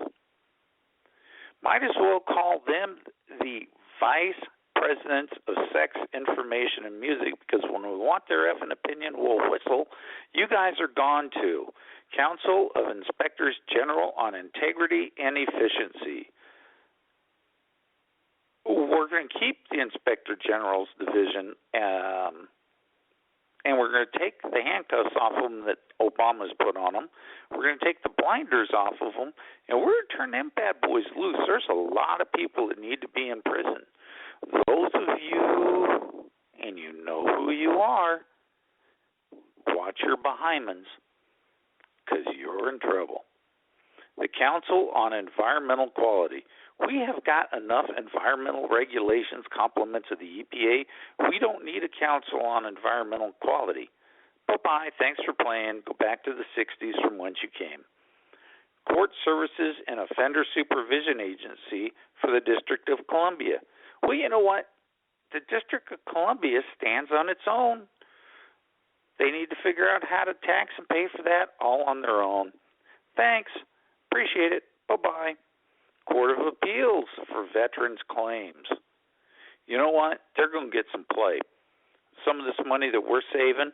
Might as well call them the Vice Presidents of Sex, Information, and Music, because when we want their effing opinion, we'll whistle. You guys are gone too. Council of Inspectors General on Integrity and Efficiency. We're going to keep the Inspector General's division, and we're going to take the handcuffs off of them that Obama's put on them. We're going to take the blinders off of them, and we're going to turn them bad boys loose. There's a lot of people that need to be in prison. Those of you, and you know who you are, watch your behindments, because you're in trouble. The Council on Environmental Quality. We have got enough environmental regulations, complements of the EPA. We don't need a council on environmental quality. Bye-bye. Thanks for playing. Go back to the 60s from whence you came. Court Services and Offender Supervision Agency for the District of Columbia. Well, you know what? The District of Columbia stands on its own. They need to figure out how to tax and pay for that all on their own. Thanks. Appreciate it. Bye-bye. Court of Appeals for Veterans Claims. You know what? They're going to get some play. Some of this money that we're saving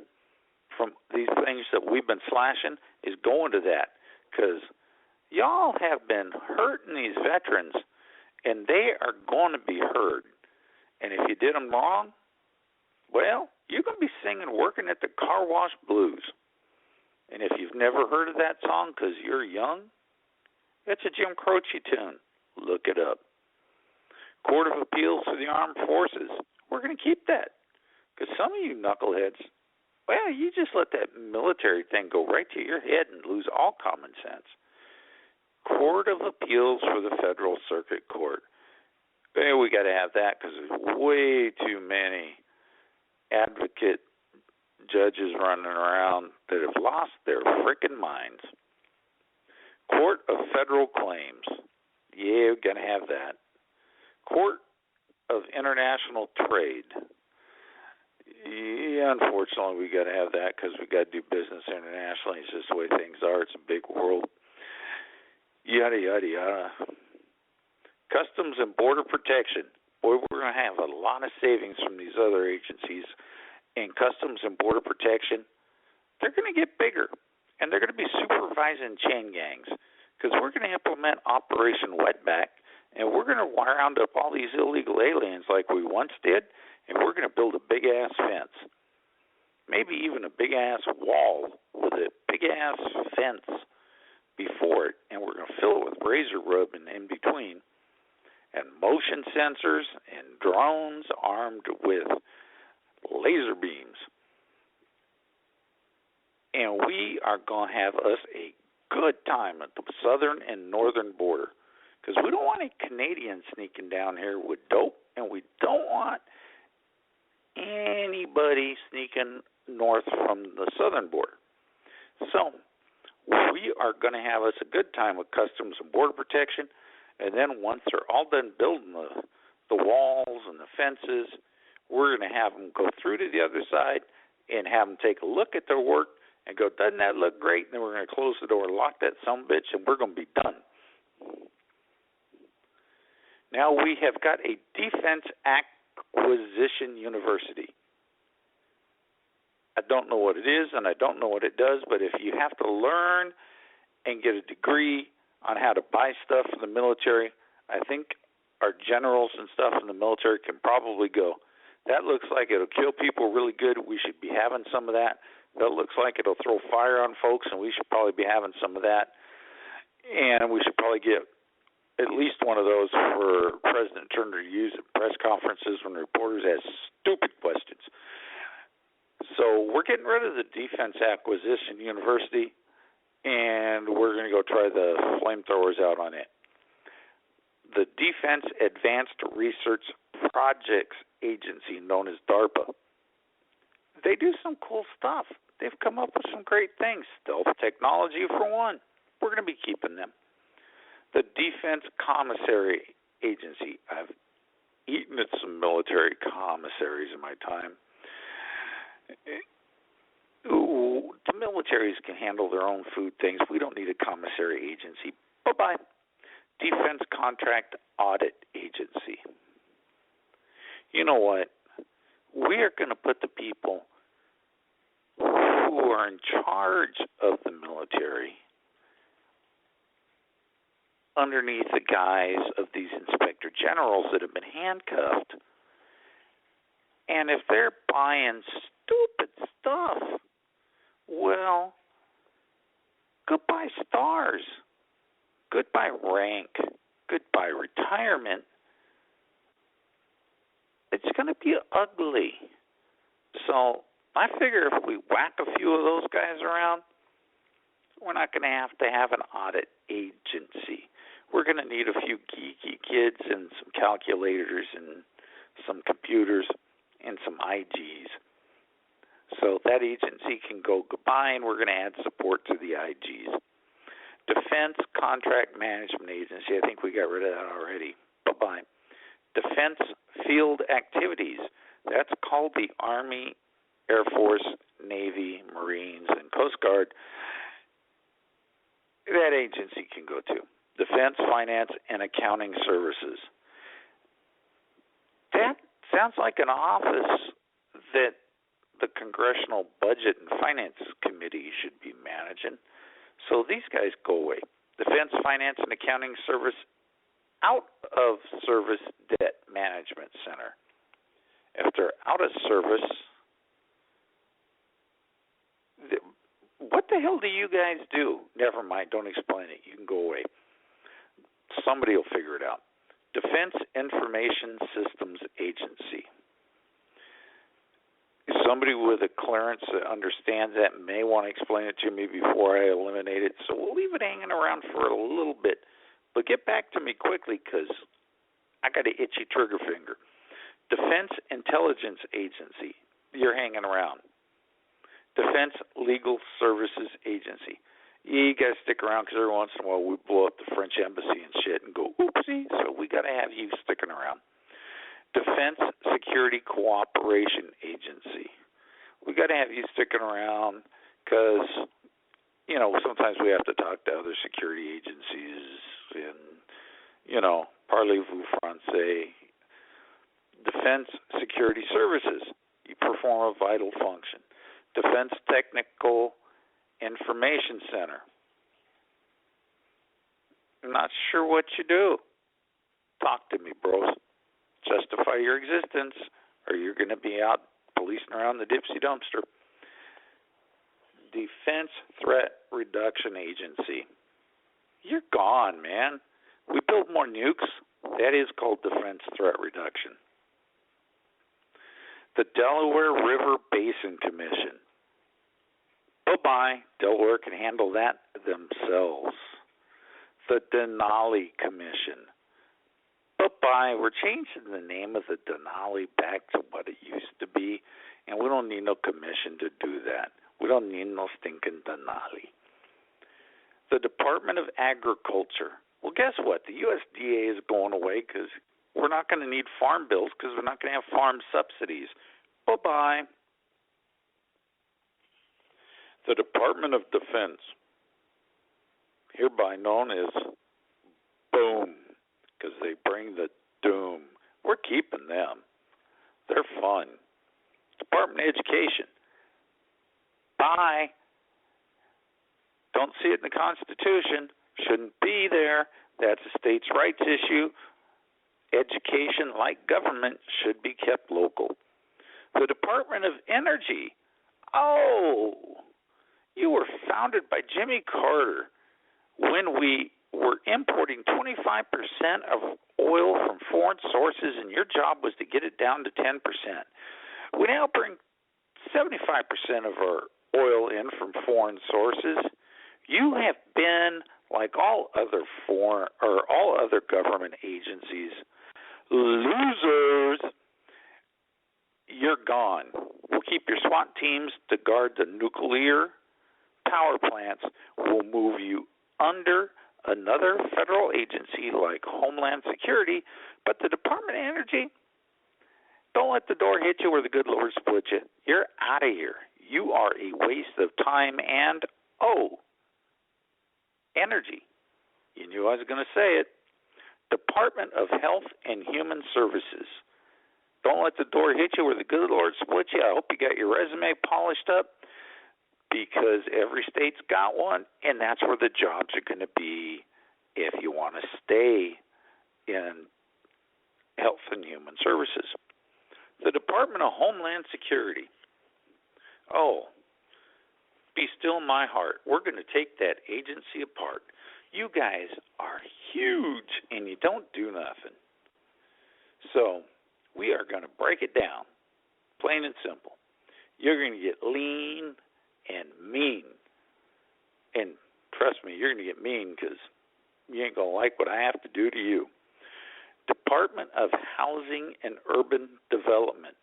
from these things that we've been slashing is going to that, because y'all have been hurting these veterans, and they are going to be heard. And if you did them wrong, well, you're going to be singing Working at the Car Wash Blues. And if you've never heard of that song because you're young, it's a Jim Croce tune. Look it up. Court of Appeals for the Armed Forces. We're going to keep that, because some of you knuckleheads, well, you just let that military thing go right to your head and lose all common sense. Court of Appeals for the Federal Circuit Court. Well, we got to have that because there's way too many advocate judges running around that have lost their frickin' minds. Court of Federal Claims. Yeah, we're going to have that. Court of International Trade. Yeah, unfortunately, we got to have that because we got to do business internationally. It's just the way things are. It's a big world. Yada, yada, yada. Customs and Border Protection. Boy, we're going to have a lot of savings from these other agencies. And Customs and Border Protection, they're going to get bigger. And they're going to be supervising chain gangs. Because we're going to implement Operation Wetback. And we're going to round up all these illegal aliens like we once did. And we're going to build a big-ass fence. Maybe even a big-ass wall with a big-ass fence before it. And we're going to fill it with razor rub and in between. And motion sensors and drones armed with laser beams. And we are going to have us a good time at the southern and northern border. Because we don't want any Canadians sneaking down here with dope, and we don't want anybody sneaking north from the southern border. So we are going to have us a good time with Customs and Border Protection, and then once they're all done building the walls and the fences, we're going to have them go through to the other side and have them take a look at their work and go, doesn't that look great? And then we're going to close the door, lock that sumbitch, and we're going to be done. Now we have got a Defense Acquisition University. I don't know what it is, and I don't know what it does, but if you have to learn and get a degree on how to buy stuff for the military, I think our generals and stuff in the military can probably go, that looks like it'll kill people really good. We should be having some of that. That looks like it'll throw fire on folks, and we should probably be having some of that. And we should probably get at least one of those for President Turner to use at press conferences when reporters ask stupid questions. So we're getting rid of the Defense Acquisition University, and we're going to go try the flamethrowers out on it. The Defense Advanced Research Projects Agency, known as DARPA. They do some cool stuff. They've come up with some great things. Stealth technology, for one. We're going to be keeping them. The Defense Commissary Agency. I've eaten at some military commissaries in my time. Ooh, the militaries can handle their own food things. We don't need a commissary agency. Bye-bye. Defense Contract Audit Agency. You know what? We are going to put the people who are in charge of the military underneath the guise of these inspector generals that have been handcuffed. And if they're buying stupid stuff, well, goodbye stars, goodbye rank, goodbye retirement. It's going to be ugly. So I figure if we whack a few of those guys around, we're not going to have an audit agency. We're going to need a few geeky kids and some calculators and some computers and some IGs. So that agency can go goodbye, and we're going to add support to the IGs. Defense Contract Management Agency, I think we got rid of that already. Bye-bye. Defense Field Activities, that's called the Army, Air Force, Navy, Marines, and Coast Guard. That agency can go to. Defense Finance and Accounting Services. That sounds like an office that the Congressional Budget and Finance Committee should be managing. So these guys go away. Defense Finance and Accounting Service Out of Service Debt Management Center. If they're out of service, what the hell do you guys do? Never mind, don't explain it. You can go away. Somebody will figure it out. Defense Information Systems Agency. Somebody with a clearance that understands that may want to explain it to me before I eliminate it. So we'll leave it hanging around for a little bit. But get back to me quickly because I got an itchy trigger finger. Defense Intelligence Agency. You're hanging around. Defense Legal Services Agency. You got to stick around because every once in a while we blow up the French embassy and shit and go, oopsie. So we got to have you sticking around. Defense Security Cooperation Agency. We got to have you sticking around because, sometimes we have to talk to other security agencies and, Parlez-vous français? Defense Security Services. You perform a vital function. Defense Technical Information Center. I'm not sure what you do. Talk to me, bros. Justify your existence, or you're going to be out policing around the Dipsy dumpster. Defense Threat Reduction Agency. You're gone, man. We build more nukes. That is called Defense Threat Reduction. The Delaware River Basin Commission. Bye-bye. Delaware can handle that themselves. The Denali Commission. Bye-bye. We're changing the name of the Denali back to what it used to be, and we don't need no commission to do that. We don't need no stinking Denali. The Department of Agriculture. Well, guess what? The USDA is going away because we're not going to need farm bills because we're not going to have farm subsidies. Bye-bye. The Department of Defense, hereby known as Boom, because they bring the doom. We're keeping them. They're fun. Department of Education. Bye. Don't see it in the Constitution. Shouldn't be there. That's a states' rights issue. Education, like government, should be kept local. The Department of Energy. Oh, you were founded by Jimmy Carter when we were importing 25% of oil from foreign sources, and your job was to get it down to 10%. We now bring 75% of our oil in from foreign sources. You have been, like all other government agencies, losers. You're gone. We'll keep your SWAT teams to guard the nuclear power plants. We'll move you under another federal agency like Homeland Security, but the Department of Energy, don't let the door hit you where the good Lord split you. You're out of here. You are a waste of time and, energy. You knew I was going to say it. Department of Health and Human Services. Don't let the door hit you where the good Lord split you. I hope you got your resume polished up because every state's got one, and that's where the jobs are going to be if you want to stay in Health and Human Services. The Department of Homeland Security. Oh, be still my heart. We're going to take that agency apart. You guys are huge, and you don't do nothing. So we are going to break it down, plain and simple. You're going to get lean and mean. And trust me, you're going to get mean because you ain't going to like what I have to do to you. Department of Housing and Urban Development.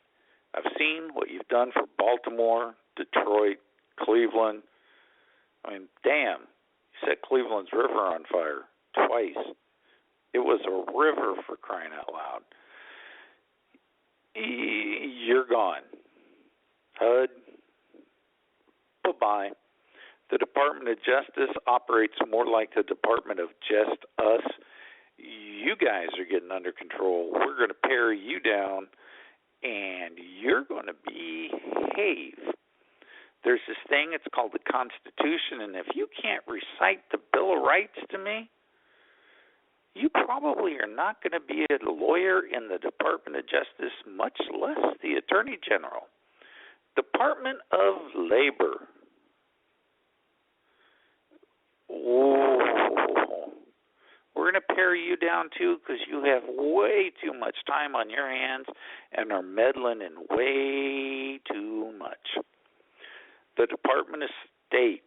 I've seen what you've done for Baltimore, Detroit, Cleveland. I mean, damn, you set Cleveland's river on fire twice. It was a river, for crying out loud. You're gone. HUD, bye-bye. The Department of Justice operates more like the Department of Just Us. You guys are getting under control. We're going to pare you down, and you're going to behave. There's this thing, it's called the Constitution, and if you can't recite the Bill of Rights to me, you probably are not going to be a lawyer in the Department of Justice, much less the Attorney General. Department of Labor. Oh, we're going to pare you down too because you have way too much time on your hands and are meddling in way too much. The Department of State.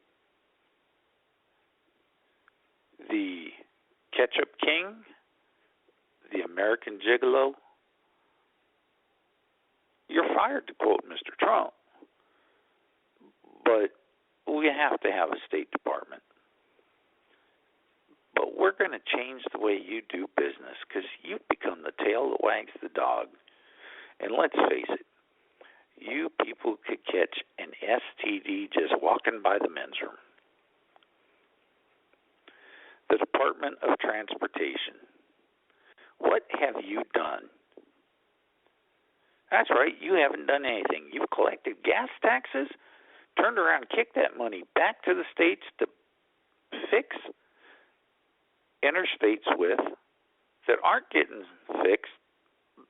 The Ketchup King, the American Gigolo. You're fired, to quote Mr. Trump. But we have to have a State Department. But we're going to change the way you do business because you've become the tail that wags the dog. And let's face it, you people could catch an STD just walking by the men's room. The Department of Transportation. What have you done? That's right, you haven't done anything. You've collected gas taxes, turned around, kicked that money back to the states to fix interstates with that aren't getting fixed.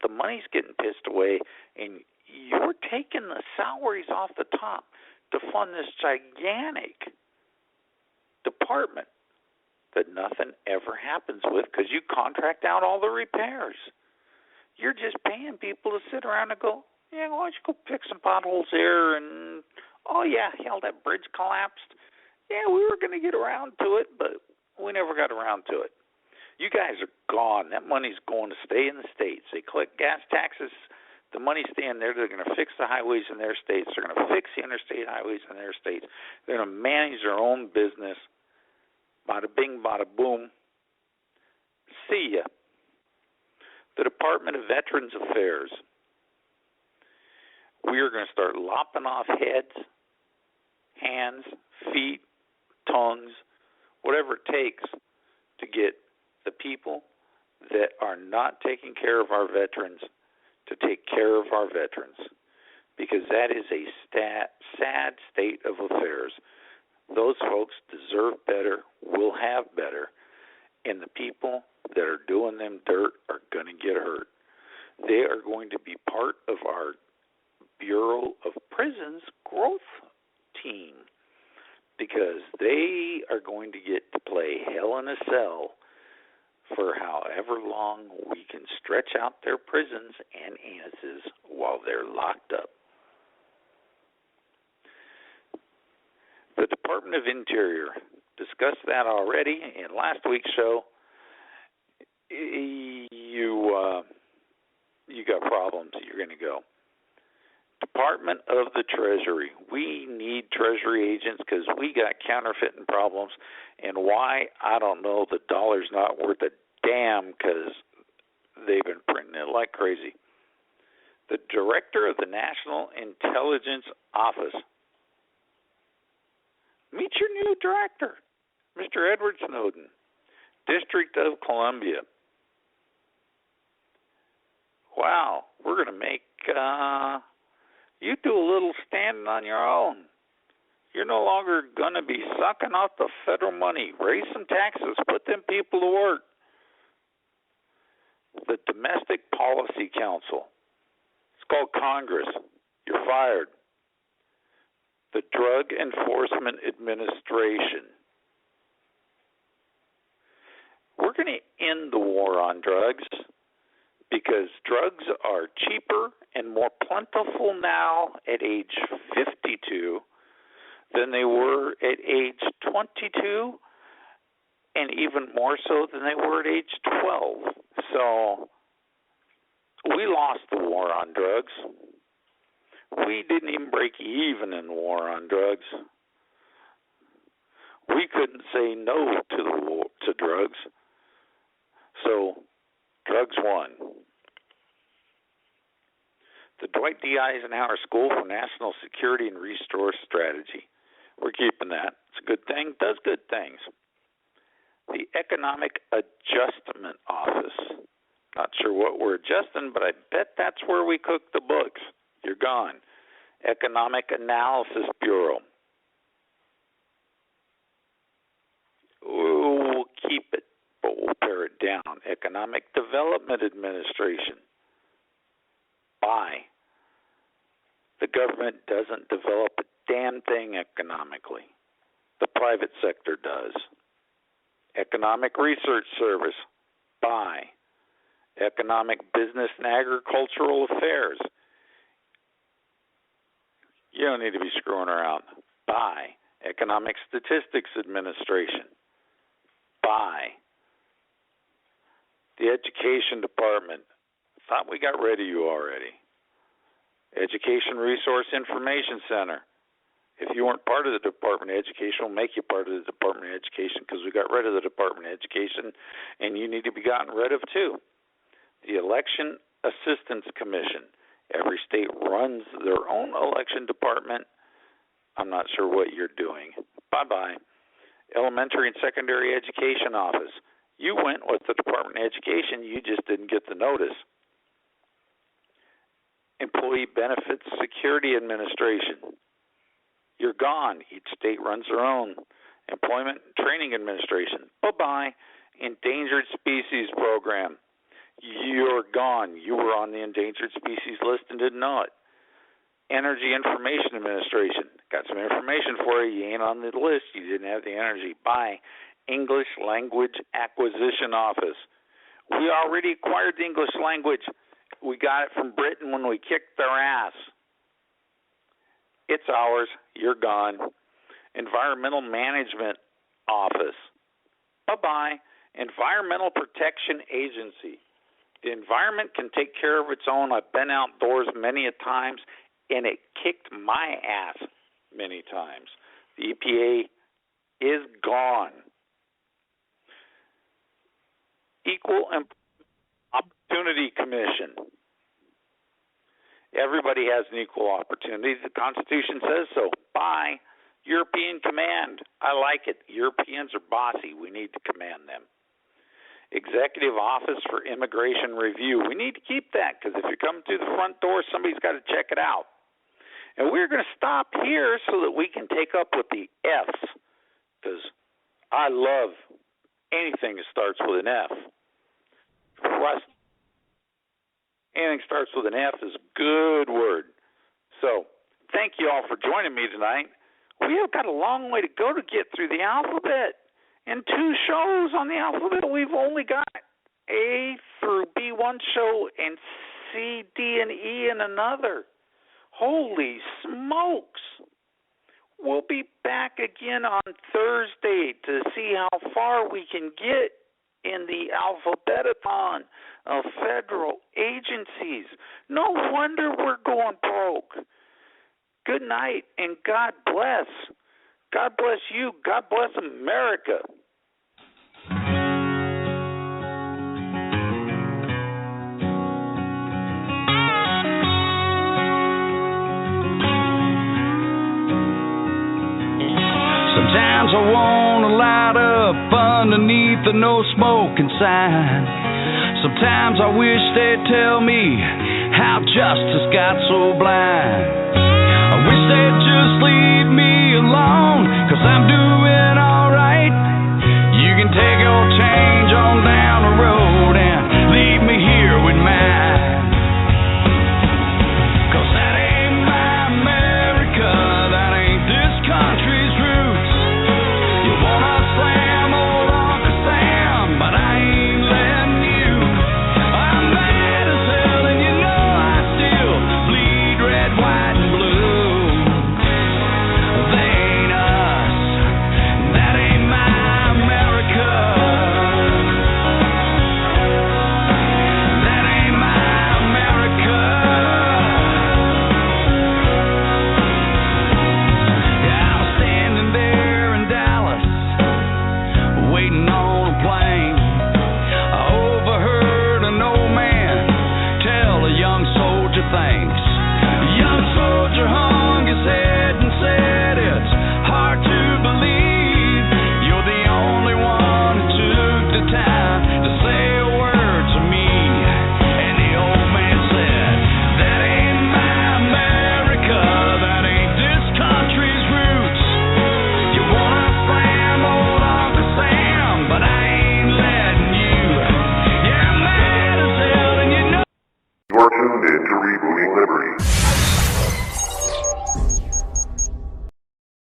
The money's getting pissed away, and you're taking the salaries off the top to fund this gigantic department that nothing ever happens with because you contract out all the repairs. You're just paying people to sit around and go, yeah, why don't you go fix some potholes here? And, oh, yeah, hell, that bridge collapsed. Yeah, we were going to get around to it, but we never got around to it. You guys are gone. That money's going to stay in the states. They collect gas taxes. The money's staying there. They're going to fix the highways in their states. They're going to fix the interstate highways in their states. They're going to manage their own business. Bada bing, bada boom. See ya. The Department of Veterans Affairs. We are going to start lopping off heads, hands, feet, tongues, whatever it takes to get the people that are not taking care of our veterans to take care of our veterans, because that is a sad state of affairs. Those folks deserve better, will have better, and the people that are doing them dirt are going to get hurt. They are going to be part of our Bureau of Prisons growth team, because they are going to get to play hell in a cell for however long we can stretch out their prisons and anuses while they're locked up. The Department of Interior discussed that already in last week's show. You got problems, you're going to go. Department of the Treasury. We need Treasury agents because we got counterfeiting problems. And why? I don't know. The dollar's not worth a damn because they've been printing it like crazy. The Director of the National Intelligence Office. Meet your new director, Mr. Edward Snowden, District of Columbia. Wow, we're going to make you do a little standing on your own. You're no longer going to be sucking off the federal money. Raise some taxes. Put them people to work. The Domestic Policy Council. It's called Congress. You're fired. The Drug Enforcement Administration. We're going to end the war on drugs because drugs are cheaper and more plentiful now at age 52 than they were at age 22, and even more so than they were at age 12. So we lost the war on drugs. We didn't even break even in the war on drugs. We couldn't say no to the war, to drugs. So drugs won. The Dwight D. Eisenhower School for National Security and Resource Strategy. We're keeping that. It's a good thing. Does good things. The Economic Adjustment Office. Not sure what we're adjusting, but I bet that's where we cook the books. You're gone. Economic Analysis Bureau. We'll keep it, but we'll pare it down. Economic Development Administration. Bye. The government doesn't develop a damn thing economically. The private sector does. Economic Research Service. Bye. Economic Business and Agricultural Affairs. You don't need to be screwing around. Bye. Economic Statistics Administration. Bye. The Education Department. Thought we got rid of you already. Education Resource Information Center. If you weren't part of the Department of Education, we'll make you part of the Department of Education because we got rid of the Department of Education, and you need to be gotten rid of too. The Election Assistance Commission. Every state runs their own election department. I'm not sure what you're doing. Bye-bye. Elementary and Secondary Education Office. You went with the Department of Education. You just didn't get the notice. Employee Benefits Security Administration. You're gone. Each state runs their own. Employment Training Administration. Bye-bye. Endangered Species Program. You're gone. You were on the endangered species list and didn't know it. Energy Information Administration. Got some information for you. You ain't on the list. You didn't have the energy. Bye. English Language Acquisition Office. We already acquired the English language. We got it from Britain when we kicked their ass. It's ours. You're gone. Environmental Management Office. Bye-bye. Environmental Protection Agency. The environment can take care of its own. I've been outdoors many a times, and it kicked my ass many times. The EPA is gone. Equal Opportunity Commission. Everybody has an equal opportunity. The Constitution says so. Bye. European Command. I like it. Europeans are bossy. We need to command them. Executive Office for Immigration Review. We need to keep that because if you come through the front door, somebody's got to check it out. And we're going to stop here so that we can take up with the F's because I love anything that starts with an F. Plus, anything starts with an F is a good word. So, thank you all for joining me tonight. We have got a long way to go to get through the alphabet. In 2 shows on the alphabet, we've only got A through B1 show and C, D, and E in another. Holy smokes. We'll be back again on Thursday to see how far we can get in the alphabetathon of federal agencies. No wonder we're going broke. Good night and God bless. God bless you. God bless America. Sometimes I want to light up underneath the no smoking sign. Sometimes I wish they'd tell me how justice got so blind. I wish they'd just leave me alone, 'cause I'm doing alright. You can take your change on down the road and leave me here with mine. 'Cause that ain't my America, that ain't this country's roots. You wanna slam old Uncle Sam, but I ain't letting you. I'm mad as hell and you know I still bleed red, white, and blue. You're tuned in to Rebooting Liberty.